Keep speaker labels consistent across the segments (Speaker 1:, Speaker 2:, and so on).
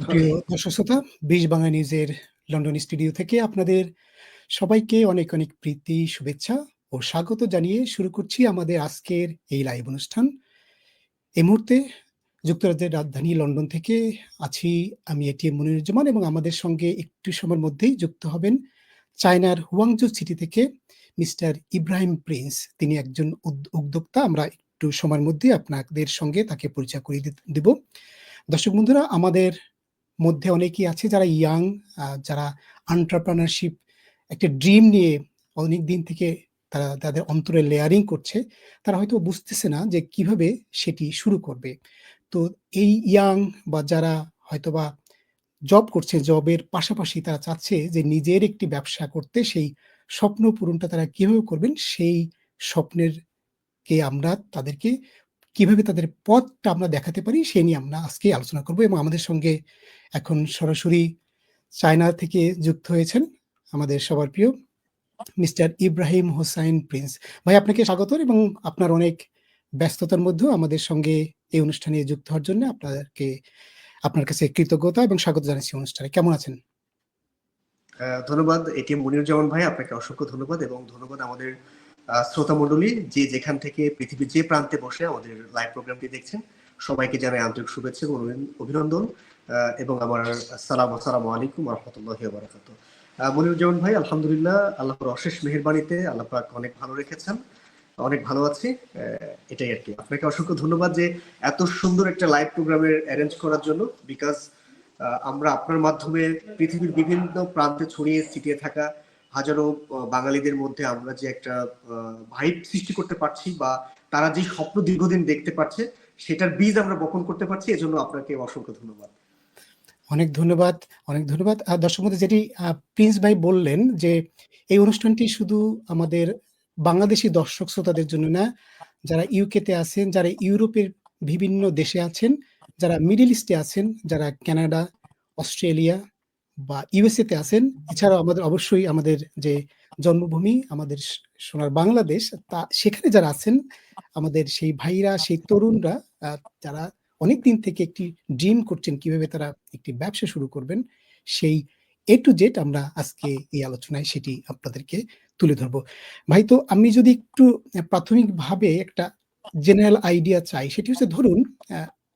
Speaker 1: ওকে।
Speaker 2: সুপ্রিয় দর্শক শ্রোতা, ২০ বাংলা নিউজের লন্ডন স্টুডিও থেকে আপনাদের সবাইকে অনেক, অনেক প্রীতি, শুভেচ্ছা ও স্বাগত জানিয়ে শুরু করছি আমাদের আজকের এই লাইভ অনুষ্ঠান। এই মুহূর্তে যুক্তরাজ্যের রাজধানী লন্ডন থেকে আছি আমি এটিএম মনিরুজ্জামান এবং আমাদের সঙ্গে একটু সময়ের মধ্যেই যুক্ত হবেন চায়নার হুয়াংজু সিটি থেকে মিস্টার ইব্রাহিম প্রিন্স। তিনি একজন উদ্যোক্তা। আমরা একটু সময়ের মধ্যেই আপনাদের সঙ্গে তাকে পরিচয় করিয়ে দেব। দর্শক বন্ধুরা, আমাদের মধ্যে অনেকেই আছে যারা ইয়াং, যারা এন্টারপ্রেনারশিপ একটা ড্রিম নিয়ে অনেকদিন থেকে তারা তাদের অন্তরে লেয়ারিং করছে। তারা হয়তো বুঝতেছে না যে কিভাবে সেটি শুরু করবে। তো এই ইয়াং বা যারা হয়তোবা জব করছে, জবের পাশাপাশি তারা চাচ্ছে যে নিজের একটি ব্যবসা করতে, সেই স্বপ্ন পূরণটা তারা কিভাবে করবেন, সেই স্বপ্নের আমরা তাদেরকে কিভাবে তাদের পথটা আমরা দেখাতে পারি, সে নিয়ে আমরা আজকে আলোচনা করব এবং আমাদের সঙ্গে এখন সরাসরি চায়না থেকে যুক্ত হয়েছেন আমাদের সবার প্রিয় মিস্টার ইব্রাহিম হোসাইন প্রিন্স। ভাই, আপনাকে স্বাগত এবং আপনার অনেক ব্যস্ততার মধ্যেও আমাদের সঙ্গে এই অনুষ্ঠানে যুক্ত হওয়ার জন্য আপনার কাছে কৃতজ্ঞতা এবং স্বাগত জানাচ্ছি অনুষ্ঠানে। কেমন আছেন?
Speaker 1: ধন্যবাদ এটিএম মনিরুজ্জামান ভাই, আপনাকে অসংখ্য ধন্যবাদ এবং ধন্যবাদ আমাদের শ্রোতা মণ্ডলী যে যেখান থেকে পৃথিবীর যে প্রান্তে বসে আমাদের লাইভ প্রোগ্রামটি দেখছেন, সবাইকে জানাই আন্তরিক শুভেচ্ছা এবং অভিনন্দন এবং আমার আসসালামু আলাইকুম ওয়া রাহমাতুল্লাহি ওয়া বারাকাতুহু। মনিরুজ্জামান ভাই, আলহামদুলিল্লাহ, আল্লাহর অশেষ মেহেরবানিতে আল্লাহ পাক অনেক ভালো রেখেছেন, অনেক ভালো আছি। এটাই আর কি। আপনাকে অসংখ্য ধন্যবাদ যে এত সুন্দর একটা লাইভ প্রোগ্রামের অ্যারেঞ্জ করার জন্য, বিকজ আমরা আপনার মাধ্যমে পৃথিবীর বিভিন্ন প্রান্তে ছড়িয়ে ছিটিয়ে থাকা হাজারো বাঙালিদের মধ্যে আমরা যে একটা ভাইব সৃষ্টি করতে পারছি বা তারা যে স্বপ্ন দীর্ঘদিন দেখতে পাচ্ছে সেটার বীজ আমরা বপন করতে পারছি, এজন্য আপনাকে অসংখ্য ধন্যবাদ।
Speaker 2: অনেক ধন্যবাদ, অনেক ধন্যবাদ। দর্শক মধ্যে যেটি প্রিন্স ভাই বললেন যে এই অনুষ্ঠানটি শুধু আমাদের বাংলাদেশি দর্শক শ্রোতাদের জন্য না, যারা ইউকেতে আছেন, যারা ইউরোপের বিভিন্ন দেশে আছেন, যারা মিডল ইস্টে আছেন, যারা কানাডা, অস্ট্রেলিয়া বা ইউএসএ তে আছেন, এছাড়াও আমাদের অবশ্যই আমাদের যে জন্মভূমি আমাদের সোনার বাংলাদেশ, তা সেখানে যারা আছেন আমাদের সেই ভাইরা, সেই তরুণরা যারা অনেকদিন থেকে একটি ড্রিম করছেন কিভাবে তারা একটি ব্যবসা শুরু করবেন, সেই এ টু জেড আমরা আজকে এই আলোচনায় সেটি আপনাদেরকে তুলে ধরবো। ভাই, তো আমি যদি একটু প্রাথমিকভাবে একটা জেনারেল আইডিয়া চাই, সেটি হচ্ছে ধরুন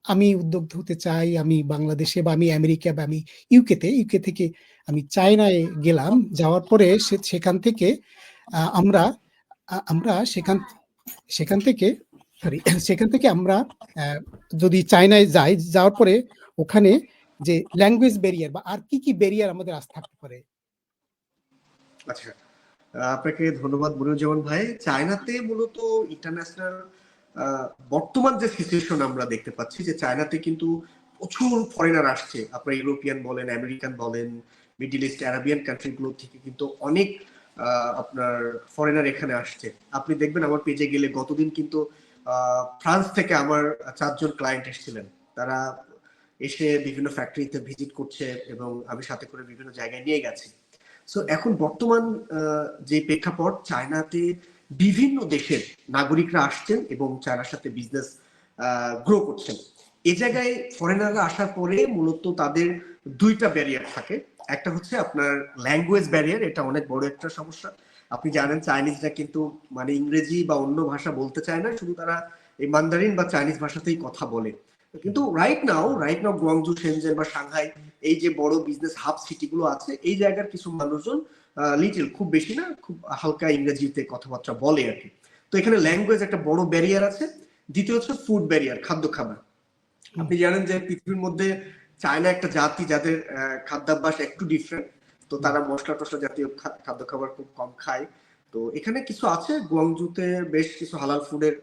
Speaker 2: আমি উদ্যোক্তা হতে চাই, আমি বাংলাদেশে বা আমি আমেরিকা বা আমি ইউকে থেকে আমি চায়নায় গেলাম, যাওয়ার পরে সেখান থেকে আমরা আমরা সেখান থেকে সরি সেখান থেকে আমরা যদি চায়নায় যাই, যাওয়ার পরে ওখানে যে ল্যাঙ্গুয়েজ ব্যারিয়ার বা আর কি ব্যারিয়ার আমাদের থাকতে পারে?
Speaker 1: আচ্ছা, আপনাকে ধন্যবাদ মনিরুজ্জামান ভাই। চায়নাতে মূলত ইন্টারন্যাশনাল বর্তমান যে সিচুয়েশন আমরা দেখতে পাচ্ছি যে চায়নাতে কিন্তু প্রচুর ফরেনার আসছে। আপনার ইউরোপিয়ান বলেন, আমেরিকান বলেন, মিডল ইস্ট আরাবিয়ান কান্ট্রিগুলো থেকে কিন্তু অনেক আপনার ফরেনার এখানে আসছে। আপনি দেখবেন আমার পেজে গেলে গতদিন কিন্তু ফ্রান্স থেকে আমার 4 জন ক্লায়েন্ট এসেছিলেন। তারা এসে বিভিন্ন ফ্যাক্টরিতে ভিজিট করছে এবং আমি সাথে করে বিভিন্ন জায়গায় নিয়ে গেছি। সো এখন বর্তমান যে প্রেক্ষাপট, চায়নাতে বিভিন্ন দেশের নাগরিকরা আসছেন এবং চায়নার সাথে বিজনেস গ্রো করছেন। এই জায়গায় ফরেনাররা আসার পরে মূলত তাদের দুইটা ব্যারিয়ার থাকে। একটা হচ্ছে আপনার ল্যাঙ্গুয়েজ ব্যারিয়ার, এটা অনেক বড় একটা সমস্যা। আপনি জানেন চাইনিজরা কিন্তু মানে ইংরেজি বা অন্য ভাষা বলতে চায় না, শুধু তারা এই মান্দারিন বা চাইনিজ ভাষাতেই কথা বলে। কিন্তু রাইট নাও গুয়াংজু, শেনজেন বা সাংহাই, এই যে বড় বিজনেস হাব সিটি গুলো আছে, এই জায়গার কিছু মানুষজন লিটল, খুব বেশি না, খুব হালকা ইংরেজিতে কথাবার্তা বলে আর কি। তো এখানে ল্যাঙ্গুয়েজ একটা বড় ব্যারিয়ার আছে। দ্বিতীয় হচ্ছে ফুড ব্যারিয়ার, খাদ্য খাবার। আপনি জানেন যে পৃথিবীর মধ্যে চায়না একটা জাতি যাদের খাদ্যাভ্যাস একটু ডিফারেন্ট, তো তারা মশলা টসলা জাতীয় খাদ্য খাবার খুব কম খায়। তো এখানে কিছু আছে, গুয়াংজুতে বেশ কিছু হালাল ফুডের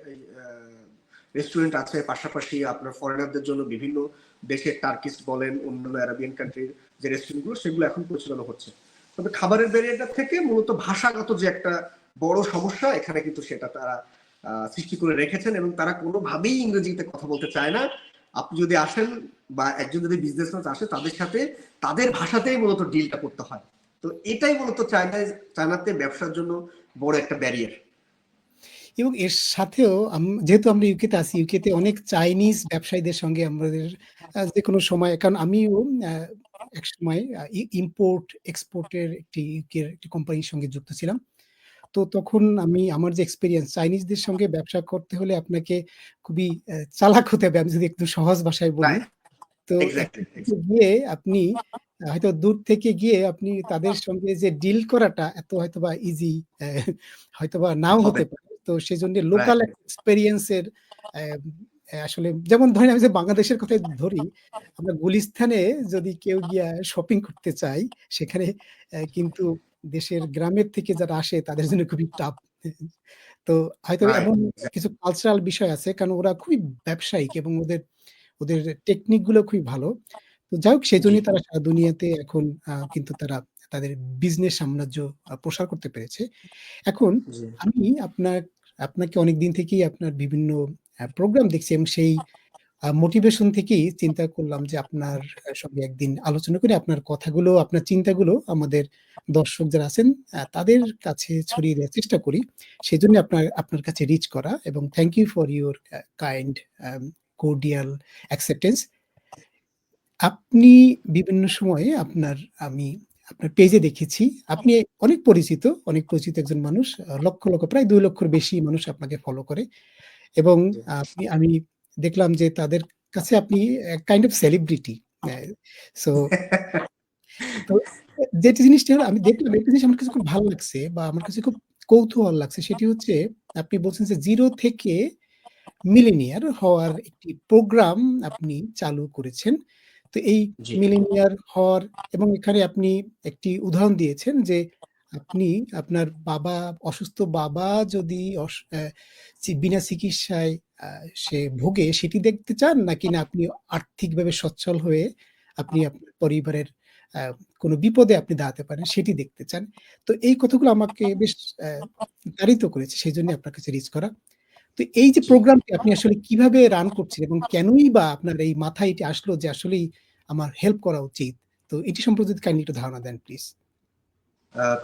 Speaker 1: রেস্টুরেন্ট আছে, পাশাপাশি আপনার ফরেনারদের জন্য বিভিন্ন দেশের টার্কিস্ট বলেন, অন্যান্য আরাবিয়ান কান্ট্রির যে রেস্টুরেন্টগুলো, সেগুলো এখন পরিচালনা হচ্ছে। তবে খাবারের ব্যারিয়ারটা থেকে মূলত ভাষাগত যে একটা বড় সমস্যা, এখানে কিন্তু সেটা তারা সৃষ্টি করে রেখেছেন এবং তারা কোনোভাবেই ইংরেজিতে কথা বলতে চায় না। আপনি যদি আসেন বা একজন যদি বিজনেসম্যান আসে, তাদের সাথে তাদের ভাষাতেই মূলত ডিলটা করতে হয়। তো এটাই মূলত চায়নাতে ব্যবসার জন্য বড় একটা ব্যারিয়ার।
Speaker 2: এবং এর সাথেও যেহেতু আমরা ইউকেতে আছি, ইউকেতে অনেক চাইনিজ ব্যবসায়ীদের সঙ্গে আমাদের যে কোনো সময়, কারণ আমিও এক সময় ইম্পোর্ট এক্সপোর্টের একটি ইউকের একটি কোম্পানির সঙ্গে যুক্ত ছিলাম। তো তখন আমি আমার যে এক্সপেরিয়েন্স, চাইনিজদের সঙ্গে ব্যবসা করতে হলে আপনাকে খুবই চালাক হতে হবে, আমি যদি একটু সহজ ভাষায় বলি।
Speaker 1: রাইট,
Speaker 2: তো
Speaker 1: এক্স্যাক্টলি।
Speaker 2: গিয়ে আপনি হয়তো দূর থেকে গিয়ে আপনি তাদের সঙ্গে যে ডিল করাটা এত হয়তোবা ইজি হয়তোবা নাও
Speaker 1: হবে।
Speaker 2: হতে পারে। তো সেজন্য
Speaker 1: রাইট,
Speaker 2: লোকাল এক্সপেরিয়েন্স এর আসলে, যেমন ধরেন আমি যে বাংলাদেশের কথাই ধরি, আমরা গুলিস্তানে যদি কেউ গিয়া শপিং করতে চাই, সেখানে কিন্তু দেশের গ্রামের থেকে যারা আসে তাদের জন্য খুবই টাফ। তো হয়তো
Speaker 1: রাইট,
Speaker 2: এমন কিছু কালচারাল বিষয় আছে, কারণ ওরা খুবই ব্যবসায়িক এবং ওদের ওদের টেকনিক গুলো খুবই ভালো। তো যাই হোক,
Speaker 1: জি,
Speaker 2: সেজন্যই তারা সারা দুনিয়াতে এখন কিন্তু তারা তাদের বিজনেস সাম্রাজ্য প্রসার করতে পেরেছে। এখন
Speaker 1: জি।
Speaker 2: আমি আপনাকে অনেকদিন থেকেই আপনার বিভিন্ন প্রোগ্রাম দেখছি এবং সেই মোটিভেশন থেকেই চিন্তা করলাম যে আপনার সঙ্গে একদিন আলোচনা করে আপনার কথাগুলো, আপনার চিন্তাগুলো আমাদের দর্শক যারা আছেন তাদের কাছে ছড়িয়ে দেওয়ার চেষ্টা করি। সেজন্য আপনার কাছে রিচ করা, এবং thank you for your kind cordial acceptance. আপনি বিভিন্ন সময়ে আমি আপনার পেজে দেখেছি, আপনি অনেক পরিচিত একজন মানুষ। লক্ষ, লক্ষ প্রায় ২ লক্ষর বেশি মানুষ আপনাকে ফলো করে, এবং
Speaker 1: জি।
Speaker 2: আমি দেখলাম যে তাদের কাছে আপনি kind of celebrity. Uh so তো যেটা জিনিসটা হলো, আমি দেখলাম একটা জিনিস আমার কাছে খুব ভালো লাগছে বা আমার কাছে খুব কৌতূহল লাগছে, সেটি হচ্ছে আপনি বলছেন যে 0 থেকে মিলিনিয়ার হওয়ার একটি প্রোগ্রাম আপনি চালু করেছেন। তো এই
Speaker 1: জি।
Speaker 2: মিলিনিয়ার হওয়ার, এবং এখানে আপনি একটি উদাহরণ দিয়েছেন যে আপনি আপনার অসুস্থ বাবা যদি বিনা চিকিৎসায় সে ভোগে সেটি দেখতে চান, নাকি না আপনি আর্থিকভাবে সচ্ছল হয়ে আপনি আপনার পরিবারের আ কোনো বিপদে আপনি দাঁড়াতে পারেন সেটি দেখতে চান। তো এই কথাগুলো আমাকে বেশ আ তাড়িত করেছে। সেজন্য আপনার কাছে রিচ করা। তো এই যে
Speaker 1: জি।
Speaker 2: প্রোগ্রামটি আপনি আসলে কিভাবে রান করছেন এবং কেনই বা আপনার এই মাথায় এটি আসলো যে আসলেই আমার হেল্প করা উচিত? তো এটি সম্পর্কে যদি কাইন্ডলি একটু ধারণা দেন প্লিজ।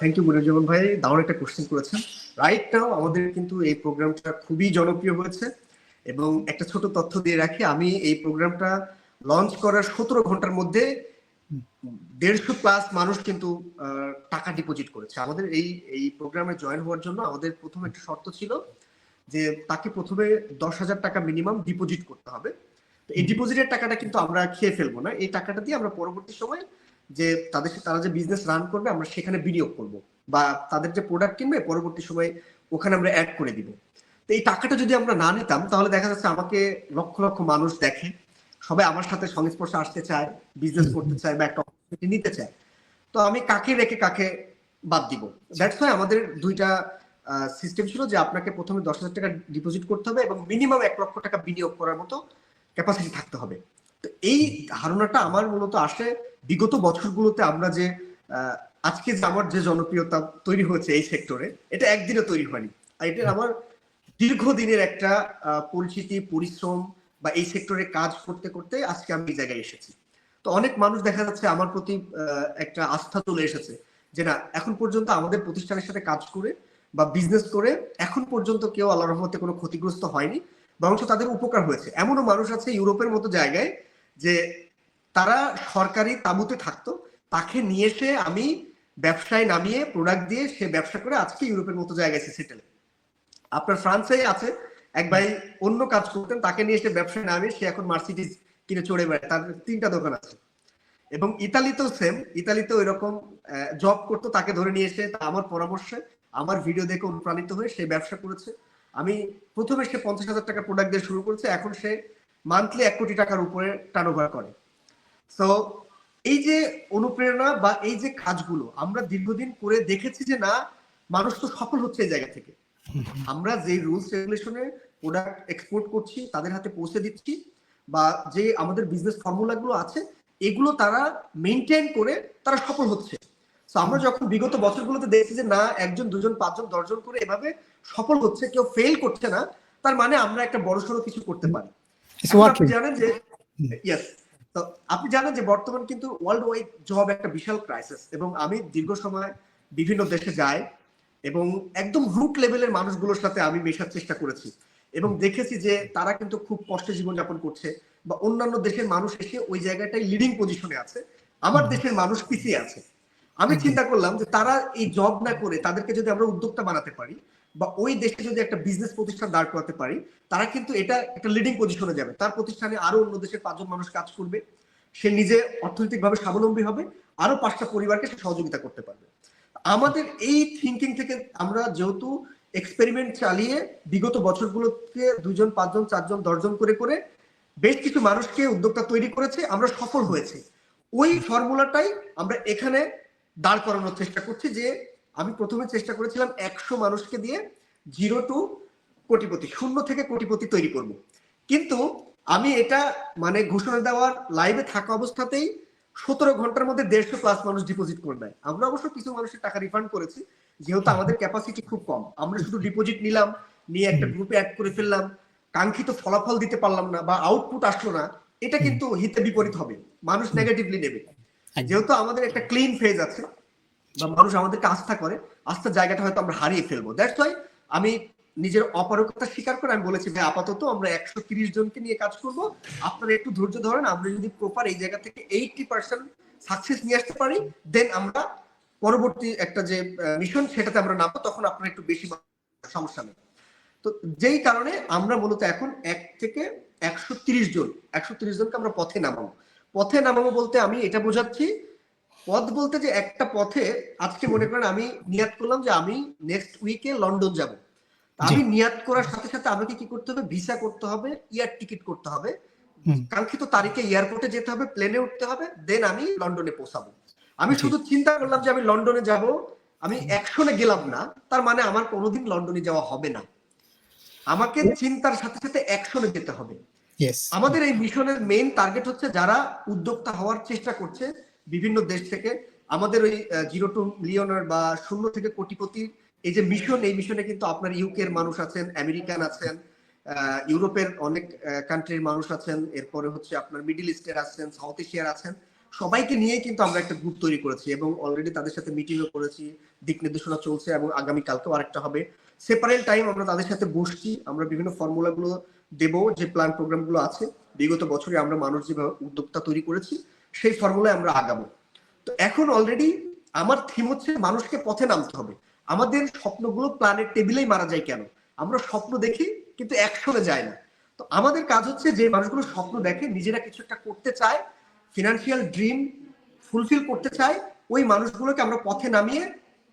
Speaker 1: থ্যাংক ইউ মনিরুজ্জামান ভাই, দারুণ একটা কোশ্চেন করেছেন। রাইট নাও আমাদের কিন্তু এই প্রোগ্রামটা খুবই জনপ্রিয় হয়েছে, এবং একটা ছোট তথ্য দিয়ে রাখি, আমি এই প্রোগ্রামটা লঞ্চ করার 17 ঘন্টার মধ্যে
Speaker 2: হুম,
Speaker 1: 150 প্লাস মানুষ কিন্তু টাকা ডিপোজিট করেছে। আমাদের এই এই প্রোগ্রামে জয়েন হওয়ার জন্য আমাদের প্রথম একটা শর্ত ছিল যে তাকে প্রথমে 10,000 টাকা মিনিমাম ডিপোজিট করতে হবে। তো এই
Speaker 2: হুম,
Speaker 1: ডিপোজিটের টাকাটা কিন্তু আমরা খেয়ে ফেলবো না, এই টাকাটা দিয়ে আমরা পরবর্তী সময় যে তারা যে বিজনেস রান করবে আমরা সেখানে বিনিয়োগ করব, বা তাদের যে প্রোডাক্ট কিনবে পরবর্তী সময় ওখানে আমরা অ্যাড করে দিব। তো এই টাকাটা যদি আমরা না নিতাম তাহলে দেখা যাচ্ছে আমাকে লক্ষ লক্ষ মানুষ দেখে, সবাই আমার সাথে সংস্পর্শে আসতে চায়, বিজনেস
Speaker 2: হুম,
Speaker 1: করতে
Speaker 2: হুম,
Speaker 1: চায় বা একটা অপরচুনিটি নিতে চায়। তো আমি কাকে রেখে কাকে বাদ দিব? দ্যাটস ওয়াই আমাদের দুইটা সিস্টেম ছিল যে আপনাকে প্রথমে 10,000 টাকা ডিপোজিট করতে হবে এবং মিনিমাম 1 লক্ষ টাকা বিনিয়োগ করার মতো ক্যাপাসিটি থাকতে হবে। তো এই ধারণাটা আমার মূলত আসে বিগত বছরগুলোতে আমরা যে আহ, আজকে যে আমার যে জনপ্রিয়তা তৈরি হয়েছে এই সেক্টরে, এটা একদিনে তৈরি হয়নি। আর এটা আমার দীর্ঘদিনের একটা পরিচিতি, পরিশ্রম, বা এই সেক্টরে কাজ করতে করতে আজকে আমি এই জায়গায় এসেছি। তো অনেক মানুষ দেখা যাচ্ছে আমার প্রতি একটা আস্থা চলে এসেছে যে না, এখন পর্যন্ত আমাদের প্রতিষ্ঠানের সাথে কাজ করে বা বিজনেস করে এখন পর্যন্ত কেউ আল্লাহর রহমতে কোনো ক্ষতিগ্রস্ত হয়নি, বরঞ্চ তাদের উপকার হয়েছে। এমনও মানুষ আছে ইউরোপের মতো জায়গায় যে তারা সরকারি তাঁবুতে থাকতো, তাকে নিয়ে এসে আমি ব্যবসায় নামিয়ে প্রোডাক্ট দিয়ে সে ব্যবসা করে আজকে ইউরোপের মতো জায়গায় সেটেল। আপনার ফ্রান্সে আছে এক ভাই অন্য কাজ করতেন, তাকে নিয়ে এসে ব্যবসায় নামিয়ে সে এখন মার্সিডিজ কিনে চড়ে বেড়ায়, তার 3টা দোকান আছে। এবং ইতালিতেও সেম, ইতালিতেও এরকম জব করতো, তাকে ধরে নিয়ে এসে আমার পরামর্শে আমার ভিডিও দেখে অনুপ্রাণিত হয়ে সে ব্যবসা করেছে। আমি প্রথমে সে 50,000 টাকা প্রোডাক্ট দিয়ে শুরু করেছে, এখন সে মান্থলি 1 কোটি টাকার উপরে টার্নওভার করে। তো এই যে অনুপ্রেরণা বা এই যে কাজগুলো আমরা দীর্ঘদিন করে দেখেছি যে না, মানুষ তো সফল হচ্ছে এই জায়গা থেকে।
Speaker 2: হুম,
Speaker 1: আমরা যে রুলস রেগুলেশনে প্রোডাক্ট এক্সপোর্ট করছি, তাদের হাতে পৌঁছে দিচ্ছি, বা যে আমাদের বিজনেস ফর্মুলা গুলো আছে এগুলো তারা মেনটেন করে তারা সফল হচ্ছে। তো আমরা
Speaker 2: হুম,
Speaker 1: যখন বিগত বছরগুলোতে দেখছি যে না, একজন দুজন পাঁচজন দশজন করে এভাবে সফল হচ্ছে, কেউ ফেল করছে না, তার মানে আমরা একটা বড়সড় কিছু করতে
Speaker 2: হুম,
Speaker 1: পারি।
Speaker 2: ইটস
Speaker 1: এখন আপনি
Speaker 2: ওয়ার্কিং।
Speaker 1: জানেন যে
Speaker 2: হুম,
Speaker 1: ইয়েস, তো আপনি জানেন যে বর্তমান কিন্তু ওয়ার্ল্ড ওয়াইড জব একটা বিশাল ক্রাইসিস, এবং আমি দীর্ঘ সময় বিভিন্ন দেশে যাই, এবং একদম রুট লেভেলের মানুষগুলোর সাথে আমি মেশার চেষ্টা করেছি এবং দেখেছি যে তারা কিন্তু খুব কষ্টে জীবনযাপন করছে, বা অন্যান্য দেশের মানুষ এসে ওই জায়গাটায় লিডিং পজিশনে আছে, আমার দেশের মানুষ পিছিয়ে আছে। আমি
Speaker 2: একদম
Speaker 1: চিন্তা করলাম যে তারা এই জব না করে তাদেরকে যদি আমরা উদ্যোক্তা বানাতে পারি, বা ওই দেশে যদি একটা বিজনেস প্রতিষ্ঠান দাঁড় করাতে পারি, তারা কিন্তু এটা একটা লিডিং পজিশনে যাবে, তার প্রতিষ্ঠানে আরো অন্য দেশের 5 জন মানুষ কাজ করবে, সে নিজে অর্থনৈতিকভাবে স্বাবলম্বী হবে, আরো 5টা পরিবারকে সে সহযোগিতা করতে পারবে। আমাদের এই থিঙ্কিং থেকে আমরা যেহেতু এক্সপেরিমেন্ট চালিয়ে বিগত বছরগুলোতে 2 জন 5 জন 4 জন 10 জন করে করে বেশ কিছু মানুষকে উদ্যোক্তা তৈরি করেছে, আমরা সফল হয়েছে। ওই ফর্মুলাটাই আমরা এখানে দাঁড় করানোর চেষ্টা করছি। যে আমি প্রথমে চেষ্টা করেছিলাম 100 মানুষকে দিয়ে 0 টু কোটিপতি, 0 থেকে কোটিপতি তৈরি করব, কিন্তু আমি এটা মানে ঘোষণা দেওয়ার লাইভে থাকা অবস্থাতেই 17 ঘন্টার মধ্যে 150+ মানুষ ডিপোজিট করে দেয়। আমরা অবশ্য কিছু মানুষের টাকা রিফান্ড করেছি, যেহেতু আমাদের ক্যাপাসিটি খুব কম, আমরা শুধু ডিপোজিট নিলাম, নিয়ে একটা গ্রুপে অ্যাড করে ফেললাম, কাঙ্ক্ষিত ফলাফল দিতে পারলাম না বা আউটপুট আসলো না, এটা কিন্তু হিতে বিপরীত হবে, মানুষ নেগেটিভলি নেবে। যেহেতু আমাদের একটা ক্লিন ফেজ আছে বা মানুষ আমাদেরকে আস্থা করে, আস্থার জায়গাটা হয়তো আমরা হারিয়ে ফেলবো। দ্যাটস ওয়াই আমি নিজের অপারগতা স্বীকার করে আমি বলেছি, ভাই আপাতত আমরা 130 জনকে নিয়ে কাজ করব, আপনারা একটু ধৈর্য ধরেন, আমরা যদি প্রপার এই জায়গা থেকে 80% সাকসেস নিয়ে আসতে পারি, দেন আমরা পরবর্তী একটা যে মিশন সেটাতে আমরা নামবো, তখন আপনারা একটু বেশি, সমস্যা নেই। তো যেই কারণে আমরা মূলত এখন 1 থেকে 130 জন, 130 জনকে আমরা পথে নামাবো। পথে নামাবো বলতে আমি এটা বোঝাচ্ছি, পথ বলতে যে একটা পথে, আজকে মনে করেন আমি নিয়াত করলাম যে আমি নেক্সট উইকে লন্ডন যাব, আমি নিয়াত করার সাথে সাথে আমাকে কি করতে হবে, ভিসা করতে হবে, এয়ার টিকিট করতে হবে, কাঙ্ক্ষিত তারিখে এয়ারপোর্টে যেতে হবে, প্লেনে উঠতে হবে, দেন আমি লন্ডনে পৌঁছাবো। আমি শুধু চিন্তা করলাম যে আমি লন্ডনে যাব, আমি অ্যাকশনে গেলাম না, তার মানে আমার কোনোদিন লন্ডনে যাওয়া হবে না। আমাকে চিন্তার সাথে সাথে অ্যাকশনে যেতে হবে। আমাদের এই মিশনের মেইন টার্গেট হচ্ছে যারা উদ্যোক্তা হওয়ার চেষ্টা করছে বিভিন্ন দেশ থেকে, আমাদের ওই 0 টু মিলিয়নার বা 0 থেকে কোটিপতি এই যে মিশন, এই মিশনে কিন্তু আপনার ইউকে এর মানুষ আছেন, আমেরিকান আছেন, ইউরোপের অনেক কান্ট্রির মানুষ আছেন, এরপরে হচ্ছে আপনার মিডল ইস্টের আছেন, সাউথ এশিয়ার আছেন, সবাইকে নিয়ে কিন্তু আমরা একটা গ্রুপ তৈরি করেছি এবং অলরেডি তাদের সাথে মিটিংও করেছি, দিক নির্দেশনা চলছে এবং আগামী কালকেও আরেকটা হবে। সেপারেট টাইম আমরা তাদের সাথে বসছি, আমরা বিভিন্ন ফর্মুলাগুলো দেব, যে প্ল্যান প্রোগ্রামগুলো আছে বিগত বছরে আমরা মানুষ যেভাবে উদ্যোক্তা তৈরি করেছি সেই ফর্মুলায় আমরা আগাবো। তো এখন অলরেডি আমার থিম হচ্ছে মানুষকে পথে নামতে হবে। আমাদের স্বপ্নগুলো প্ল্যানের টেবিলেই মারা যায় কেন? আমরা স্বপ্ন দেখি কিন্তু অ্যাকশনে যায় না। তো আমাদের কাজ হচ্ছে যে মানুষগুলো স্বপ্ন দেখে, নিজেরা কিছু একটা করতে চায়, ফিনান্সিয়াল ড্রিম ফুলফিল করতে চায়, ওই মানুষগুলোকে আমরা পথে নামিয়ে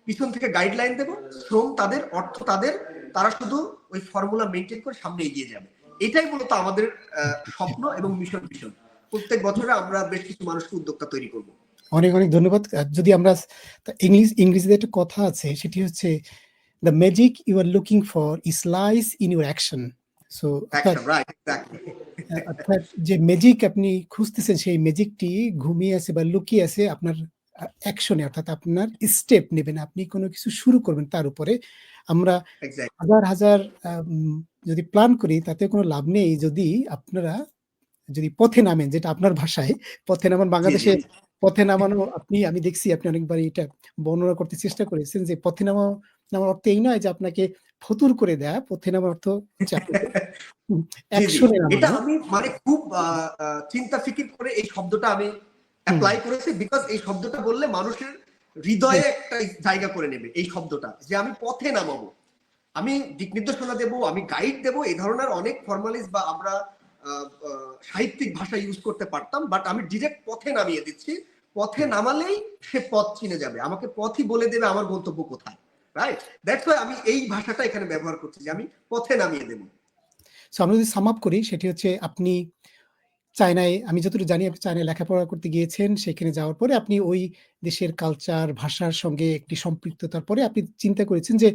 Speaker 1: পিছন থেকে গাইডলাইন দেব, শ্রম তাদের, অর্থ তাদের, তারা শুধু ওই ফর্মুলা মেনটেন করে সামনে এগিয়ে যাবে। এটাই মূলত আমাদের স্বপ্ন এবং মিশন ভিশন। প্রত্যেক বছরে আমরা বেশ কিছু মানুষকে উদ্যোক্তা তৈরি করব।
Speaker 2: অনেক অনেক ধন্যবাদ। যদি আমরা ইংরেজিতে একটা কথা আছে, সেটি হচ্ছে the magic you are looking for is lies in your action. So অর্থাৎ যে ম্যাজিক আপনি খুঁজতেছেন, সেই ম্যাজিকটি ঘুমিয়ে আছে বা লুকিয়ে আছে আপনার অ্যাকশনে, অর্থাৎ আপনার স্টেপ নেবেন, আপনি কোনো কিছু শুরু করবেন তার উপরে। আমরা হাজার হাজার যদি প্ল্যান করি তাতে কোনো লাভ নেই যদি আপনারা যদি পথে নামেন, যেটা আপনার ভাষায় পথে নামান, বাংলাদেশে পথে নামানো আমি দেখছি আপনি অনেকবার এটা বর্ণনা করতে চেষ্টা করেছেন, যে পথে নামার অর্থ এই নয় যে আপনাকে ফতুর করে দেয়া, পথে নামার অর্থ
Speaker 1: এটা আমি মানে খুব চিন্তা ফিকির করে এই শব্দটা আমি অ্যাপ্লাই করেছি, বিকজ এই শব্দটা বললে মানুষের হৃদয়ে একটা জায়গা করে নেবে এই শব্দটা, যে আমি পথে নামাবো, আমি দিক নির্দেশনা দেবো, আমি গাইড দেবো, এই ধরনের অনেক ফর্মালিস বা আমরা সাহিত্যিক ভাষা ইউজ করতে পারতাম, বাট আমি ডিরেক্ট পথে নামিয়ে দিচ্ছি। পথে নামালেই সে পথ চিনে যাবে, আমাকে পথই বলে দেবে আমার গন্তব্য কোথায়, রাইট? দ্যাটস ওয়াই আমি এই ভাষাটা এখানে ব্যবহার করছি, যে আমি পথে নামিয়ে দেবো।
Speaker 2: সো আমরা যদি সাম আপ করি, সেটি হচ্ছে আপনি চায়নায়, আমি যতটুকু জানি আপনি চায়নায় লেখাপড়া করতে গিয়েছেন, সেখানে যাওয়ার পরে আপনি ওই দেশের কালচার, ভাষার সঙ্গে একটি সম্পৃক্ততার পরে আপনি চিন্তা করেছেন যে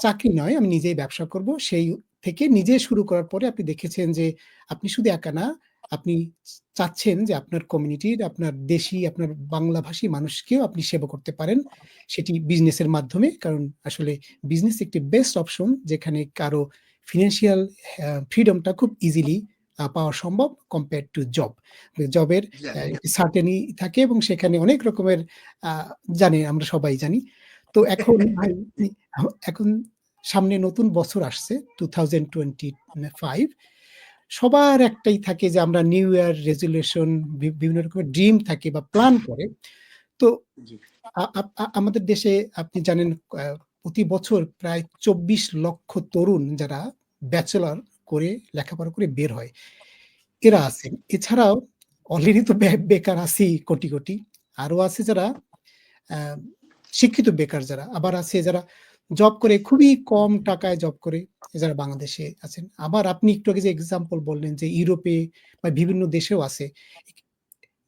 Speaker 2: চাকরি নয়, আমি নিজেই ব্যবসা করব। সেই থেকে নিজে শুরু করার পরে আপনি দেখেছেন যে আপনি শুধু একা না, আপনি চাচ্ছেন যে আপনার কমিউনিটির, আপনার দেশি, আপনার বাংলাভাষী মানুষকেও আপনি সেবা করতে পারেন, সেটি বিজনেসের মাধ্যমে। কারণ আসলে বিজনেস একটি বেস্ট অপশন, যেখানে কারো ফিনান্সিয়াল ফ্রিডমটা খুব ইজিলি পাওয়া সম্ভব কম্পেয়ার টু জব। জবের সার্টেনই থাকে এবং সেখানে অনেক রকমের আমরা সবাই জানি। তো এখন ভাই এখন সামনে নতুন বছর আসছে 2025। সবার একটাই থাকে যে আমরা নিউ ইয়ার রেজুলেশন বিভিন্ন রকমের ড্রিম থাকে বা প্ল্যান করে। তো
Speaker 1: জি
Speaker 2: আমাদের দেশে আপনি জানেন প্রতি বছর প্রায় ২৪ লক্ষ তরুণ যারা ব্যাচেলর করে লেখাপড়া করে বের হয়, এরা আছেন। এছাড়াও অলরেডি তো বেকার আছেই কোটি, কোটি। আরো আছে যারা আ শিক্ষিত বেকার যারা, আবার আছে যারা জব করে খুবই কম টাকায় জব করে, যারা বাংলাদেশে আছেন। আবার আপনি একটু আগে যে এক্সাম্পল বললেন যে ইউরোপে বা বিভিন্ন দেশেও আছে।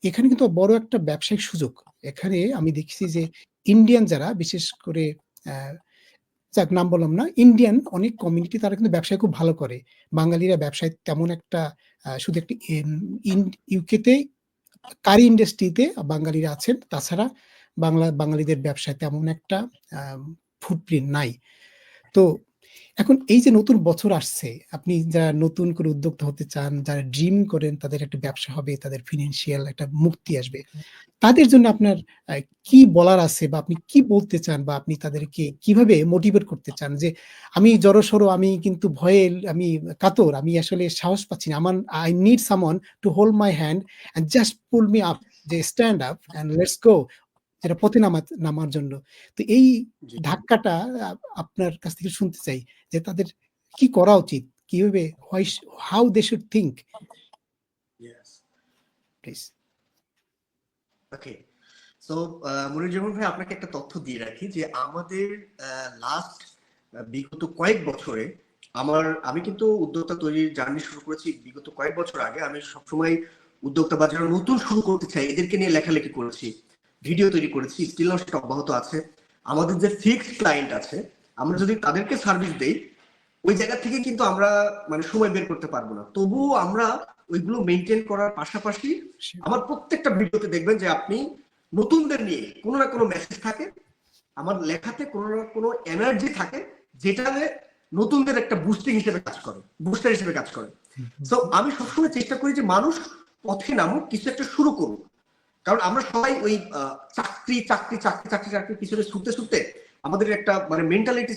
Speaker 2: এখানে কিন্তু বড় একটা ব্যবসায়িক সুযোগ। এখানে আমি দেখছি যে ইন্ডিয়ান যারা বিশেষ করে আ যাক নাম বললাম না, ইন্ডিয়ান অনেক কমিউনিটি তারা কিন্তু ব্যবসায় খুব ভালো করে। বাঙালিরা ব্যবসায় তেমন একটা শুধু একটা ইউকেতে কারি ইন্ডাস্ট্রিতে বাঙালিরা আছেন। তাছাড়া বাঙালিদের ব্যবসায় তেমন একটা আ ফুটপ্রিন্ট নাই। তো এখন এই যে নতুন বছর আসছে, আপনি যারা নতুন করে উদ্যোক্তা হতে চান, যারা ড্রিম করেন তাদের একটা ব্যবসা হবে, তাদের ফিন্যান্সিয়াল একটা মুক্তি আসবে। তাদের জন্য আপনার কি বলার আছে বা আপনি কি বলতে চান বা আপনি তাদেরকে কিভাবে মোটিভেট করতে চান যে আমি জড়সড়, আমি কিন্তু ভয়ে আমি কাতর, আমি আসলে সাহস পাচ্ছি না। I need someone to hold my hand and just pull me up, যে stand up and let's go, যেটা পথে নামার জন্য। তো এই
Speaker 1: জি
Speaker 2: ধাক্কাটা আপনার কাছ থেকে শুনতে চাই যে তাদের কি করা উচিত? কিভাবে how they should think,
Speaker 1: yes
Speaker 2: please?
Speaker 1: Okay. So Moniruzzaman ভাই, আপনাকে একটা তথ্য দিয়ে রাখি যে আমাদের লাস্ট বিগত কয়েক বছরে আমি কিন্তু উদ্যোক্তা তৈরির জার্নি শুরু করেছি বিগত কয়েক বছর আগে। আমি সবসময় উদ্যোক্তা বা যারা নতুন শুরু করতে চাই এদেরকে নিয়ে লেখালেখি করেছি, ভিডিও তৈরি করেছি, স্টিল সেটা অব্যাহত আছে। আমাদের যে ফিক্সড ক্লায়েন্ট আছে, আমরা যদি তাদেরকে সার্ভিস দেই ওই জায়গা থেকে কিন্তু আমরা মানে সময় বের করতে পারবো না। তবুও আমরা ওইগুলো মেনটেন করার পাশাপাশি আমার প্রত্যেকটা ভিডিওতে দেখবেন যে আপনি নতুনদের নিয়ে কোনো না কোনো মেসেজ থাকে, আমার লেখাতে কোনো না কোনো এনার্জি থাকে, যেটা নতুনদের একটা বুস্টিং হিসেবে কাজ করে, বুস্টার হিসেবে কাজ করে। সো আমি সবসময় চেষ্টা করি যে মানুষ পথে নামুক, কিছু একটা শুরু করুক। কারণ আমরা সবাই ওই চাকরি চাকরি চাকরি চাকরি চাকরির পিছনে ছুটতে ছুটতে আমাদের একটা মানে মেন্টালিটি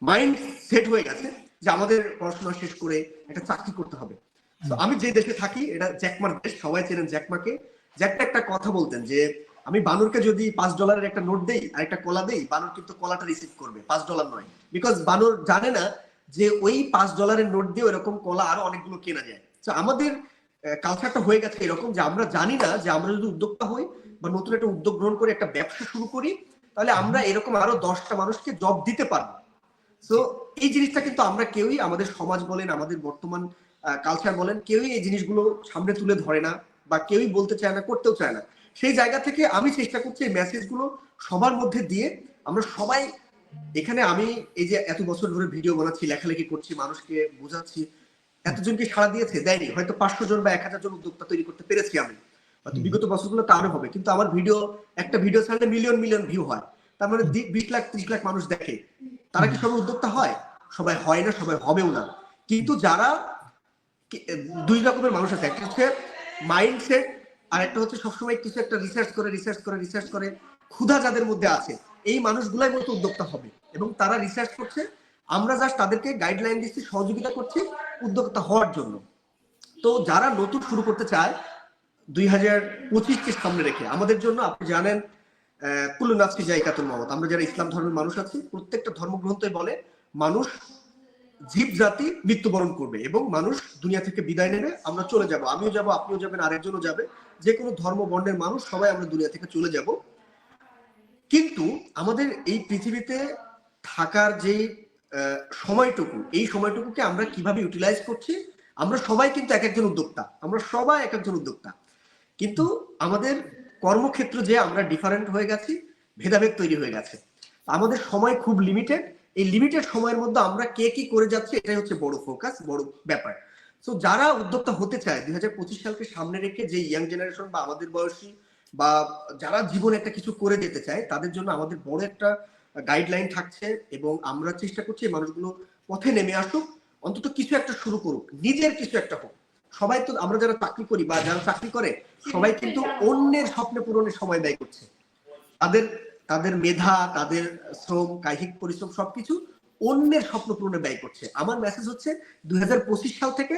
Speaker 1: মাইন্ড সেট হয়ে গেছে যে আমাদের পড়াশোনা শেষ করে একটা চাকরি করতে হবে। তো আমি যে দেশে থাকি এটা জ্যাকমার দেশ, সবাই চেনেন জ্যাকমাকে। জ্যাকটা একটা কথা বলতেন যে আমি বানরকে যদি $5 একটা নোট দেই আর একটা কলা দেই, বানর কিন্তু কলাটা রিসিভ করবে, $5 নয়। বিকজ বানর জানে না যে ওই $5 নোট দিয়ে ওইরকম কলা আরো অনেকগুলো কেনা যায়। তো আমাদের কালচারটা হয়ে গেছে এরকম যে আমরা জানি না যে আমরা যদি উদ্যোক্তা হই বা নতুন একটা উদ্যোগ গ্রহণ করে একটা ব্যবসা শুরু করি, তাহলে আমরা এরকম আরো 10টা মানুষকে জব দিতে পারবো। সো এই জিনিসটা কিন্তু আমরা কেউই, আমাদের সমাজ বলেন, আমাদের বর্তমান কালচার বলেন, কেউই এই জিনিসগুলো সামনে তুলে ধরে না বা কেউই বলতে চায় না, করতেও চায় না। সেই জায়গা থেকে আমি চেষ্টা করছি এই মেসেজগুলো সবার মধ্যে দিয়ে আমরা সবাই এখানে, আমি এই যে এত বছর ধরে ভিডিও বানাচ্ছি, লেখালেখি করছি, মানুষকে বোঝাচ্ছি, এতজনকে সাড়া দিয়েছে দেয়নি, হয়তো 500 জন বা 1000 জন উদ্যোক্তা তৈরি করতে পেরেছি আমি, হয়তো বিগত বছরগুলো তারও হবে। কিন্তু আমার ভিডিও, একটা ভিডিও ছাড়লে মিলিয়ন মিলিয়ন ভিউ হয়, তার মানে 20 লাখ 30 লাখ মানুষ দেখে। তারা কি সবাই উদ্যোক্তা হয়? সবাই হয় না, সবাই হবেও না। কিন্তু যারা, দুই রকমের মানুষ আছে, একটা হচ্ছে মাইন্ডসেট আর একটা হচ্ছে সবসময় কিছু একটা রিসার্চ করে ক্ষুধা যাদের মধ্যে আছে, এই মানুষগুলাই মূলত উদ্যোক্তা হবে। এবং তারা রিসার্চ করছে, আমরা জাস্ট তাদেরকে গাইডলাইন দিচ্ছি, সহযোগিতা করছি উদ্যোক্তা হওয়ার জন্য। তো যারা নতুন শুরু করতে চায় 2025কে সামনে রেখে, আমাদের জন্য আপনি জানেন কুল্লু নাফসি জায়গাতুল মাউত, আমরা যারা ইসলাম ধর্মের মানুষ আছি, প্রত্যেকটা ধর্মগ্রন্থই বলে মানুষ জীব জাতি মৃত্যুবরণ করবে এবং মানুষ দুনিয়া থেকে বিদায় নেবে, আমরা চলে যাব, আমিও যাব, আপনিও যাবেন, আরেকজনও যাবে, যে কোনো ধর্ম বর্ণের মানুষ সবাই আমরা দুনিয়া থেকে চলে যাব। কিন্তু আমাদের এই পৃথিবীতে থাকার যে সময়টুকু, এই সময়টুকুকে আমরা কিভাবে ইউটিলাইজ করছি, আমরা সবাই কিন্তু এক একজন উদ্যোক্তা, আমরা সবাই এক একজন উদ্যোক্তা। কিন্তু আমাদের কর্মক্ষেত্র যে আমরা ডিফারেন্ট হয়ে গেছি, ভেদাভেদ তৈরি হয়ে গেছে, আমাদের সময় খুব লিমিটেড। এই লিমিটেড সময়ের মধ্যে আমরা কে কি করে যাচ্ছি, এটাই হচ্ছে বড় ফোকাস, বড় ব্যাপার। তো যারা উদ্যোক্তা হতে চায় 2025 সালকে সামনে রেখে, যে ইয়াং জেনারেশন বা আমাদের বয়সী বা যারা জীবনে একটা কিছু করে যেতে চায়, তাদের জন্য আমাদের বড় একটা গাইডলাইন থাকছে এবং আমরা চেষ্টা করছি মানুষগুলো পথে নেমে আসুক, অন্তত কিছু একটা শুরু করুক, নিজের কিছু একটা হোক। সবাই তো, আমরা যারা চাকরি করি বা যারা চাকরি করে, সবাই কিন্তু অন্যের স্বপ্ন পূরণে সময় ব্যয় করছে, তাদের তাদের মেধা, তাদের শ্রম, কায়িক পরিশ্রম সবকিছু অন্যের স্বপ্ন পূরণে ব্যয় করছে। আমার মেসেজ হচ্ছে 2025 সাল থেকে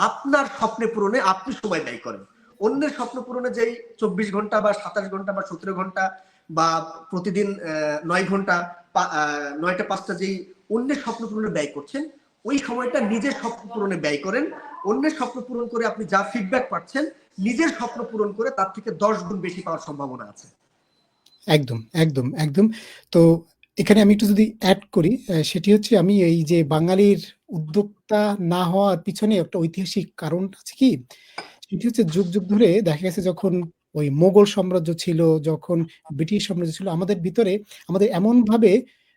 Speaker 1: আপনার স্বপ্নে পূরণে আপনি সময় ব্যয় করেন। অন্যের স্বপ্ন পূরণে যেই 24 ঘন্টা বা 27 ঘন্টা বা 17 ঘন্টা বা প্রতিদিন 9 ঘন্টা 9টা 5টা যেই অন্যের স্বপ্ন পূরণে ব্যয় করছেন, ওই সময়টা নিজের স্বপ্ন পূরণে ব্যয় করেন। অন্যের স্বপ্ন পূরণ করে আপনি যা ফিডব্যাক পাচ্ছেন, নিজের স্বপ্ন পূরণ করে তার থেকে 10 গুণ বেশি পাওয়ার সম্ভাবনা আছে।
Speaker 2: একদম, একদম, একদম। তো এখানে আমি একটু যদি অ্যাড করি, সেটি হচ্ছে আমি এই যে বাঙালির উদ্যোক্তা না হওয়ার পিছনে একটা ঐতিহাসিক কারণ আছে কি? সেটি হচ্ছে যুগ, যুগ ধরে দেখা গেছে যখন ওই মোগল সাম্রাজ্য ছিল, যখন ব্রিটিশ সাম্রাজ্য ছিল, আমাদের ভিতরে আমাদের এমনভাবে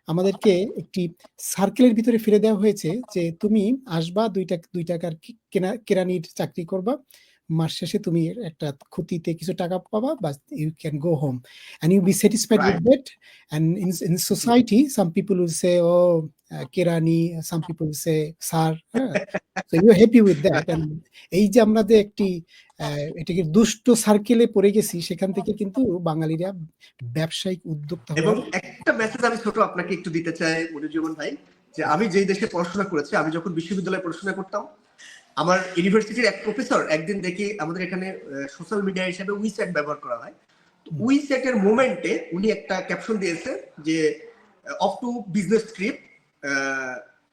Speaker 2: আমাদেরকে একটি সার্কেলের ভিতরে ফেলে দেওয়া হয়েছে যে তুমি আসবা ২ টাকার কেরানির চাকরি করবা। মাস শেষে তুমি একটা ক্ষতিতে কিছু টাকা পাবা, বাস you can go home and you'll be satisfied with
Speaker 1: right.
Speaker 2: that. And in society, some people will say, "Oh, Kirani," some people will say, "Sir." So you're happy with that. And এই যে আমরা যে একটি এটাকে দুষ্ট সার্কেলে পড়ে গেছি, সেখান থেকে কিন্তু বাঙালিরা ব্যবসায়িক উদ্যোক্তা
Speaker 1: এবং
Speaker 2: হওয়ার
Speaker 1: একটা মেসেজ আমি ছোট আপনাকে একটু দিতে চাই মনিরুজ্জামান ভাই, যে আমি যেই দেশে পড়াশোনা করেছি, আমি যখন বিশ্ববিদ্যালয়ে পড়াশোনা করতাম, আমার ইউনিভার্সিটির এক প্রফেসর একদিন দেখি আমাদের এখানে সোশ্যাল মিডিয়া হিসেবে উইচ্যাট ব্যবহার করা হয়। উইচ্যাটের মোমেন্টে উনি একটা ক্যাপশন দিয়েছে যে অফ টু বিজনেস ট্রিপ,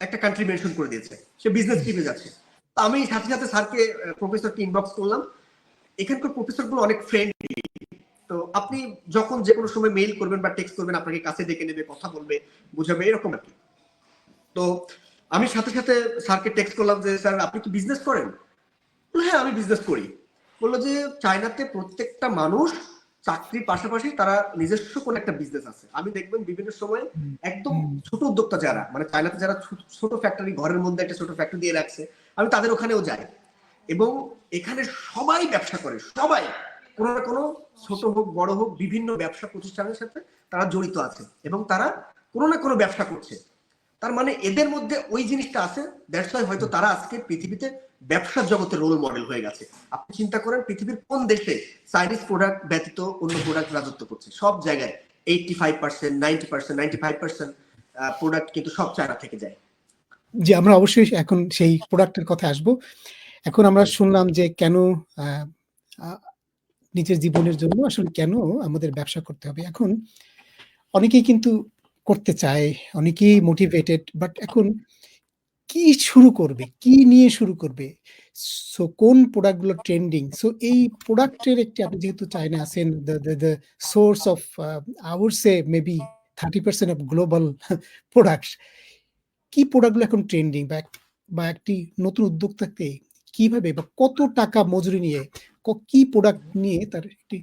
Speaker 1: একটা কান্ট্রি মেনশন করে দিয়েছে, সে বিজনেস ট্রিপে যাচ্ছে। তো আমি সাথে সাথে স্যারকে, প্রফেসরকে ইনবক্স করলাম। এখানকার প্রফেসর গুলো অনেক ফ্রেন্ডলি, তো আপনি যখন যে কোনো সময় মেইল করবেন বা টেক্সট করবেন, আপনাকে কাছে ডেকে নেবে, কথা বলবে, বুঝাবে, এরকম আর কি। তো আমি সাথে সাথে স্যারকে টেক্সট করলাম যে স্যার আপনি কি বিজনেস করেন? হ্যাঁ আমি বিজনেস করি। বললো যে চায়নাতে প্রত্যেকটা মানুষ চাকরির পাশাপাশি তারা নিজস্ব কোন একটা বিজনেস আছে। আমি দেখবেন বিভিন্ন সময় একদম ছোট উদ্যোক্তা যারা, মানে চায়নাতে যারা ছোট ফ্যাক্টরি, ঘরের মধ্যে একটা ছোট ফ্যাক্টরি দিয়ে রাখছে, আমি তাদের ওখানেও যাই। এবং এখানে সবাই ব্যবসা করে, সবাই কোনো না কোনো, ছোট হোক বড় হোক, বিভিন্ন ব্যবসা প্রতিষ্ঠানের সাথে তারা জড়িত আছে এবং তারা কোনো না কোনো ব্যবসা করছে। তার মানে এদের মধ্যে ওই জিনিসটা আছে, দ্যাটস ওয়াই হয়তো তারা আজকে পৃথিবীতে ব্যবসার জগতে রোল মডেল হয়ে গেছে। আপনি চিন্তা করেন পৃথিবীর কোন দেশে চাইনিজ প্রোডাক্ট ব্যতীত অন্য প্রোডাক্ট রাজত্ব করছে? সব জায়গায় 85%, 90%, 95% প্রোডাক্ট কিন্তু সব চায়না থেকে যায়।
Speaker 2: যে আমরা অবশ্যই এখন সেই প্রোডাক্টের কথা আসবো। এখন আমরা শুনলাম যে কেন নিজের জীবনের জন্য আসলে কেন আমাদের ব্যবসা করতে হবে। এখন অনেকেই কিন্তু করতে চায়, অনেকেই মোটিভেটেড, বাট এখন কি শুরু করবে, কি নিয়ে শুরু করবে, সো কোন প্রোডাক্টগুলো ট্রেন্ডিং, সো এই প্রোডাক্টের একটি, আপনি যেহেতু চায়না আছেন, the source of I would say maybe 30% of global products, কি প্রোডাক্টগুলো এখন ট্রেন্ডিং, বা একটি নতুন উদ্যোক্তাকে কিভাবে বা কত টাকা মজুরি নিয়ে কি প্রোডাক্ট নিয়ে তার একটি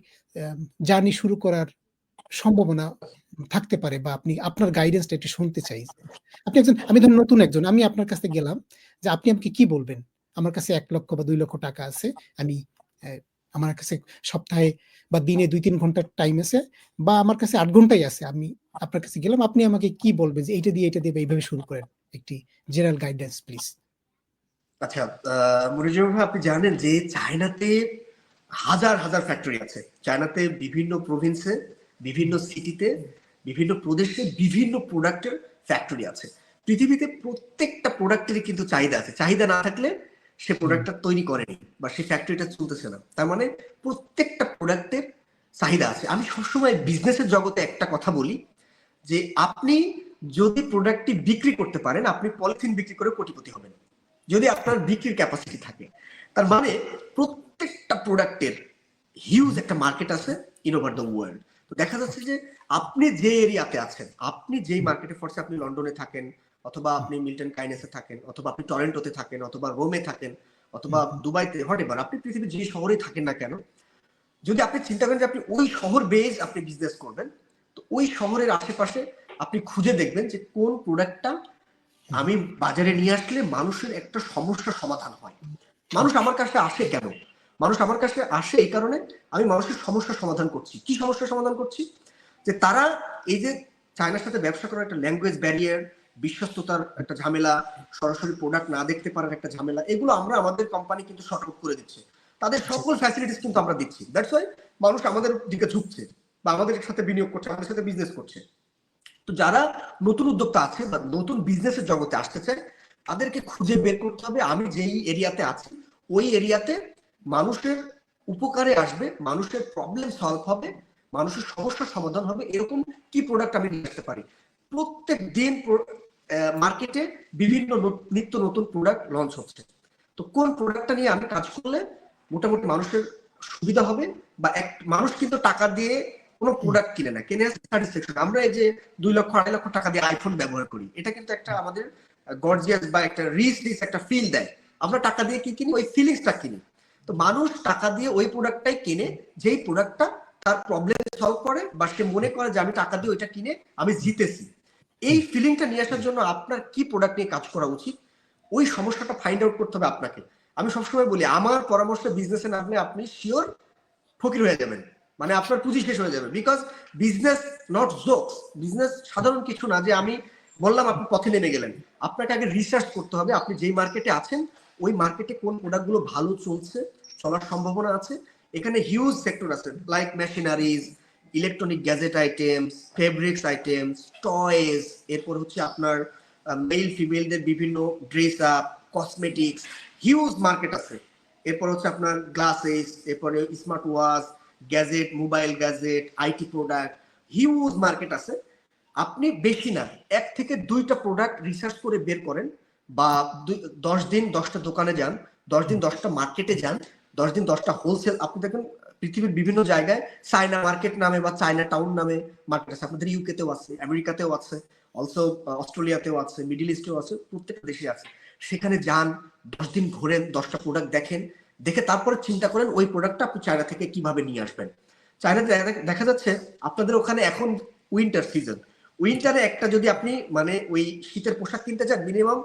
Speaker 2: জার্নি শুরু করার সম্ভাবনা থাকতে পারে, বা আপনি আপনার গাইডেন্সটা একটু শুনতে চাই। আপনি একজন, আমি ধরুন নতুন একজন, আমি আপনার কাছে গেলাম যে আপনি আমাকে কি বলবেন? আমার কাছে 1 লক্ষ বা 2 লক্ষ টাকা আছে, আমি আমার কাছে সপ্তাহে বা দিনে 2-3 ঘন্টার টাইম আছে, বা আমার কাছে 8 ঘন্টাই আছে, আমি আপনার কাছে গেলাম, আপনি আমাকে কি বলবেন যে এইটা দিয়ে এইভাবে শুরু করেন? একটি জেনারেল গাইডেন্স প্লিজ।
Speaker 1: আচ্ছা, মনিরুজ্জামান ভাই, আপনি জানেন যে চায়নাতে হাজার হাজার ফ্যাক্টরি আছে। চায়নাতে বিভিন্ন প্রভিন্সে, বিভিন্ন সিটিতে, বিভিন্ন প্রদেশে বিভিন্ন প্রোডাক্টের ফ্যাক্টরি আছে। পৃথিবীতে প্রত্যেকটা প্রোডাক্টেরই কিন্তু চাহিদা আছে। চাহিদা না থাকলে সে প্রোডাক্টটা তৈরি করেনি বা সেই ফ্যাক্টরিটা চলতেছে না। তার মানে প্রত্যেকটা প্রোডাক্টের চাহিদা আছে। আমি সবসময় বিজনেসের জগতে একটা কথা বলি যে আপনি যদি প্রোডাক্টটি বিক্রি করতে পারেন, আপনি পলিথিন বিক্রি করে কোটিপতি হবেন, যদি আপনার বিক্রির ক্যাপাসিটি থাকে। তার মানে প্রত্যেকটা প্রোডাক্টের হিউজ একটা মার্কেট আছে ইন ওভার দ্য ওয়ার্ল্ড। তো দেখা যাচ্ছে যে আপনি যে এরিয়াতে আছেন, আপনি যেই মার্কেটে ফরসে, আপনি লন্ডনে থাকেন, অথবা আপনি মিল্টন কাইনেসে থাকেন, অথবা আপনি টরেন্টোতে থাকেন, অথবা রোমে থাকেন, অথবা দুবাইতে, হোয়াটএভার, আপনি পৃথিবীর যে শহরে থাকেন না কেন, যদি আপনি চিন্তা করেন যে আপনি ওই শহর বেজ আপনি বিজনেস করবেন, তো ওই শহরের আশেপাশে আপনি খুঁজে দেখবেন যে কোন প্রোডাক্টটা আমি বাজারে নিয়ে আসলে মানুষের একটা সমস্যার সমাধান হয়। মানুষ আমার কাছে আসে কেন? মানুষ আমার কাছে আসে এই কারণে, আমি মানুষের সমস্যার সমাধান করছি। কি সমস্যার সমাধান করছি? যে তারা এই যে চায়নার সাথে ব্যবসা করার একটা ল্যাঙ্গুয়েজ ব্যারিয়ার, বিশ্বস্ততার একটা ঝামেলা, সরাসরি প্রোডাক্ট না দেখতে পারার একটা ঝামেলা, এগুলো আমরা আমাদের কোম্পানি কিন্তু শর্ট আউট করে দিচ্ছে। তাদের সকল ফ্যাসিলিটিস কিন্তু আমরা দিচ্ছি। দ্যাটস ওয়াই মানুষ আমাদের দিকে ঝুঁকছে। বা আমাদের সাথে বিনিয়োগ করছে, আমাদের সাথে বিজনেস করছে। তো যারা নতুন উদ্যোক্তা আছে বা নতুন বিজনেসের জগতে আসতে চায়, তাদেরকে খুঁজে বের করতে হবে আমি যেই এরিয়াতে আছি ওই এরিয়াতে মানুষের উপকারে আসবে, মানুষের প্রবলেম সলভ হবে, মানুষের সমস্যার সমাধান হবে, এরকম কি প্রোডাক্ট আমি নিয়ে আসতে পারি। প্রত্যেক দিন মার্কেটে বিভিন্ন নিত্য নতুন প্রোডাক্ট লঞ্চ হচ্ছে। তো কোন প্রোডাক্টটা নিয়ে আমি কাজ করলে মোটামুটি মানুষের সুবিধা হবে, বা এক মানুষ কিন্তু টাকা দিয়ে কোনো প্রোডাক্ট কিনে না, কিনে স্যাটিসফ্যাকশন। আমরা এই যে 2 লক্ষ 2.5 লক্ষ টাকা দিয়ে আইফোন ব্যবহার করি, এটা কিন্তু একটা আমাদের গর্জিয়াস বা একটা রিচ একটা ফিল দেয়। আমরা টাকা দিয়ে কি কিনি, ওই ফিলিংসটা কিনি। তো মানুষ টাকা দিয়ে ওই প্রোডাক্টটাই কিনে যেই প্রোডাক্টটা তার প্রবলেম সলভ করে, বা সে মনে করে যে আমি টাকা দিয়ে ওইটা কিনে আমি জিতেছি। এই ফিলিংটা নিয়ে আসার জন্য আপনার কি প্রোডাক্ট নিয়ে কাজ করা উচিত, ওই সমস্যাটা ফাইন্ড আউট করতে হবে আপনাকে। আমি সবসময় বলি আমার পরামর্শ বিজনেসে নামলে আপনি শিওর ফকির হয়ে যাবেন, মানে আপনার পুঁজি শেষ হয়ে যাবে। Because business not jokes, business সাধারণ কিছু না যে আমি বললাম আপনি পথে নেমে গেলেন। আপনাকে আগে রিসার্চ করতে হবে আপনি যেই মার্কেটে আছেন ওই মার্কেটে কোন প্রোডাক্টগুলো ভালো চলছে, চলার সম্ভাবনা আছে। এখানে হিউজ সেক্টর আছে, like machineries, electronic gadget items, fabrics items, toys, এরপর হচ্ছে আপনার মেল ফিমেলদের বিভিন্ন dress up, cosmetics, huge market আছে। এরপর হচ্ছে আপনার গ্লাসেস, এরপরে smart watch, gadget, mobile gadget, IT product, huge market আছে। আপনি বেশি না 1 থেকে 2টা প্রোডাক্ট রিসার্চ করে বের করেন, বা 10 দিন 10টা দোকানে যান, 10 দিন 10টা মার্কেটে যান, 10 দিন 10টা হোলসেল। আপনি দেখবেন পৃথিবীর বিভিন্ন জায়গায় চায়না মার্কেট নামে বা চায়না টাউন নামে মার্কেট আছে। আপনাদের ইউকেতেও আছে, আমেরিকাতেও আছে, অলসো অস্ট্রেলিয়াতেও আছে, মিডল ইস্টেও আছে, প্রত্যেকটা দেশে আছে। সেখানে যান, 10 দিন ঘোরেন, 10টা প্রোডাক্ট দেখেন, দেখে তারপরে চিন্তা করেন ওই প্রোডাক্টটা আপনি চায়না থেকে কিভাবে নিয়ে আসবেন। চায়নাতে দেখা যাচ্ছে আপনাদের ওখানে এখন উইন্টার সিজন, উইন্টারে একটা যদি আপনি মানে ওই শীতের পোশাক কিনতে চান মিনিমাম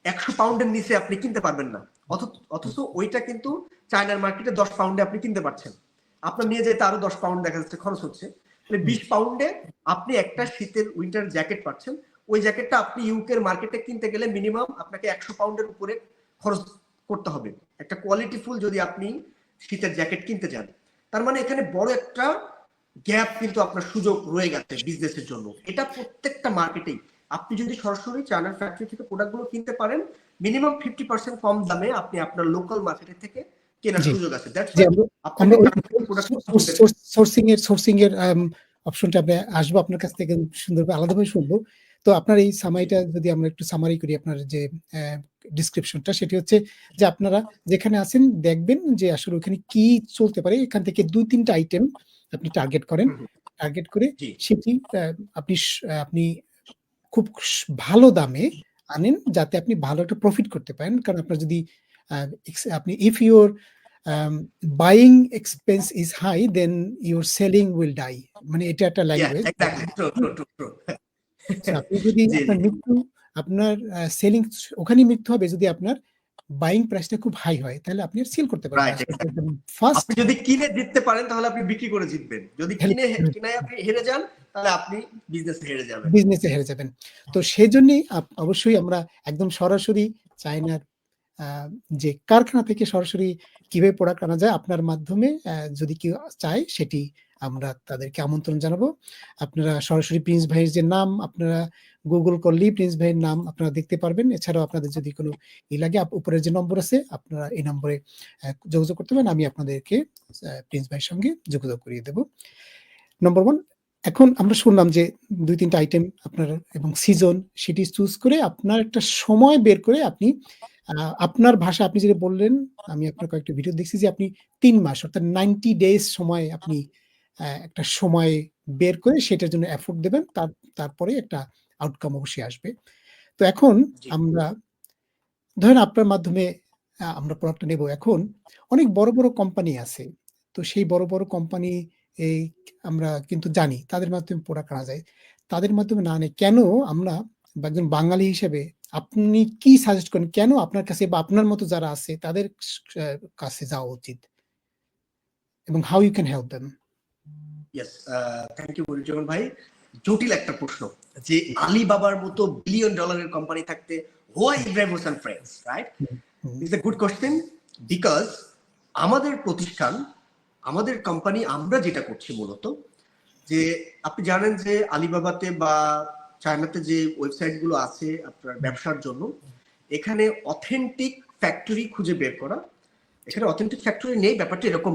Speaker 1: 100 পাউন্ডের নিচে আপনি কিনতে পারবেন না। অথচ ওইটা কিন্তু চায়নার মার্কেটে 10 পাউন্ডে আপনি কিনতে পারছেন। আপনার নিয়ে যেতে আরো 10 পাউন্ড দেখা যাচ্ছে খরচ হচ্ছে, তাহলে 20 পাউন্ডে আপনি একটা শীতের উইন্টার জ্যাকেট পাচ্ছেন। ওই জ্যাকেটটা আপনি ইউকের মার্কেটে কিনতে গেলে মিনিমাম আপনাকে 100 পাউন্ডের উপরে খরচ করতে হবে একটা কোয়ালিটিফুল যদি আপনি শীতের জ্যাকেট কিনতে চান। তার মানে এখানে বড় একটা গ্যাপ কিন্তু আপনার সুযোগ রয়ে গেছে বিজনেসের জন্য। এটা প্রত্যেকটা মার্কেটেই আপনি যদি সরাসরি চায়নার ফ্যাক্টরি থেকে প্রোডাক্টগুলো কিনতে পারেন মিনিমাম 50% কম দামে আপনি আপনার লোকাল মার্কেট থেকে কেনার সুযোগ আছে। দ্যাটস
Speaker 2: জি,
Speaker 1: ওয়াই
Speaker 2: আমরা
Speaker 1: সোর্সিং
Speaker 2: এর অপশনটা আমরা আসবো আপনার কাছ থেকে সুন্দরভাবে আলাদাভাবে শুনবো। তো আপনার এই সামারিটা যদি আমরা একটু সামারি করি, আপনার যে ডিসক্রিপশনটা সেটি হচ্ছে যে আপনারা যেখানে আছেন দেখবেন যে আসলে ওখানে কি চলতে পারে, এখান থেকে 2-3টা আইটেম আপনি টার্গেট করেন, টার্গেট করে সেটি আপনি খুব ভালো দামে আনেন যাতে আপনি ভালো একটা প্রফিট করতে পারেন। কারণ আপনার যদি আপনি if your buying expense is high then your selling will die, মানে এটা একটা ল্যাঙ্গুয়েজ। আপনি যদি আপনার সেলিং ওখানেই মৃত্যু হবে যদি আপনার বাইং প্রাইসটা খুব হাই হয়, তাহলে আপনি সেল করতে পারবেন।
Speaker 1: ফার্স্ট আপনি যদি কিনে জিততে পারেন তাহলে আপনি বিক্রি করে জিতবেন, যদি কিনে আপনি হেরে যান তাহলে আপনি বিজনেসে হেরে যাবেন।
Speaker 2: তো সেজন্যই অবশ্যই আমরা একদম সরাসরি চায়নার যে কারখানা থেকে সরাসরি কিভাবে প্রোডাক্ট আনা যায় আপনার মাধ্যমে যদি কেউ চায় সেটি আমরা তাদেরকে আমন্ত্রণ জানাবো। আপনারা সরাসরি প্রিন্স ভাইয়ের যে নাম আপনারা গুগল করলেই প্রিন্স ভাইয়ের নাম আপনারা দেখতে পারবেন। এছাড়াও আপনাদের যদি কোনো লাগে উপরের যে নম্বর আছে আপনারা এই নম্বরে যোগাযোগ করতে পারেন, আমি আপনাদেরকে প্রিন্স ভাইয়ের সঙ্গে যোগাযোগ করিয়ে দেব। নম্বর 1, এখন আমরা শুনলাম যে 2-3টা আইটেম আপনার এবং সিজন সেটি চুজ করে আপনার একটা সময় বের করে আপনি আপনার ভাষা আপনি যেটা বললেন, আমি আপনার কয়েকটা ভিডিও দেখছি যে আপনি 3 মাস অর্থাৎ 90 ডেজ সময় আপনি একটা সময় বের করে সেটার জন্য এফোর্ট দেবেন, তারপরে একটা আউটকাম অবশ্যই আসবে। তো এখন আমরা ধরেন আপনার মাধ্যমে আমরা প্রোডাক্টটা নেব। এখন অনেক বড় বড় কোম্পানি আছে, তো সেই বড় বড় কোম্পানি এই আমরা কিন্তু জানি তাদের মাধ্যমে প্রোডাক্ট আনা যায়, তাদের মাধ্যমে না আনে কেন আমরা একজন বাঙালি হিসেবে আপনি কি সাজেস্ট করেন কেন আপনার কাছে বা আপনার মতো যারা আছে তাদের কাছে যাওয়া উচিত এবং how you can help them?
Speaker 1: Yes, thank you Moniruzzaman ভাই। জটিল একটা প্রশ্ন যে আলিবাবার মতো বিলিয়ন ডলারের কোম্পানি থাকতে why Ibrahim Hossain friends, right? It's a good question. Because আমাদের প্রতিষ্ঠান, আমাদের কোম্পানি, আমরা যেটা করছি মূলত যে আপনি জানেন যে আলিবাবাতে বা চায়নাতে যে ওয়েবসাইট গুলো আছে আপনার ব্যবসার জন্য, এখানে অথেন্টিক ফ্যাক্টরি খুঁজে বের করা, এখানে অথেন্টিক ফ্যাক্টরি নেই, ব্যাপারটা এরকম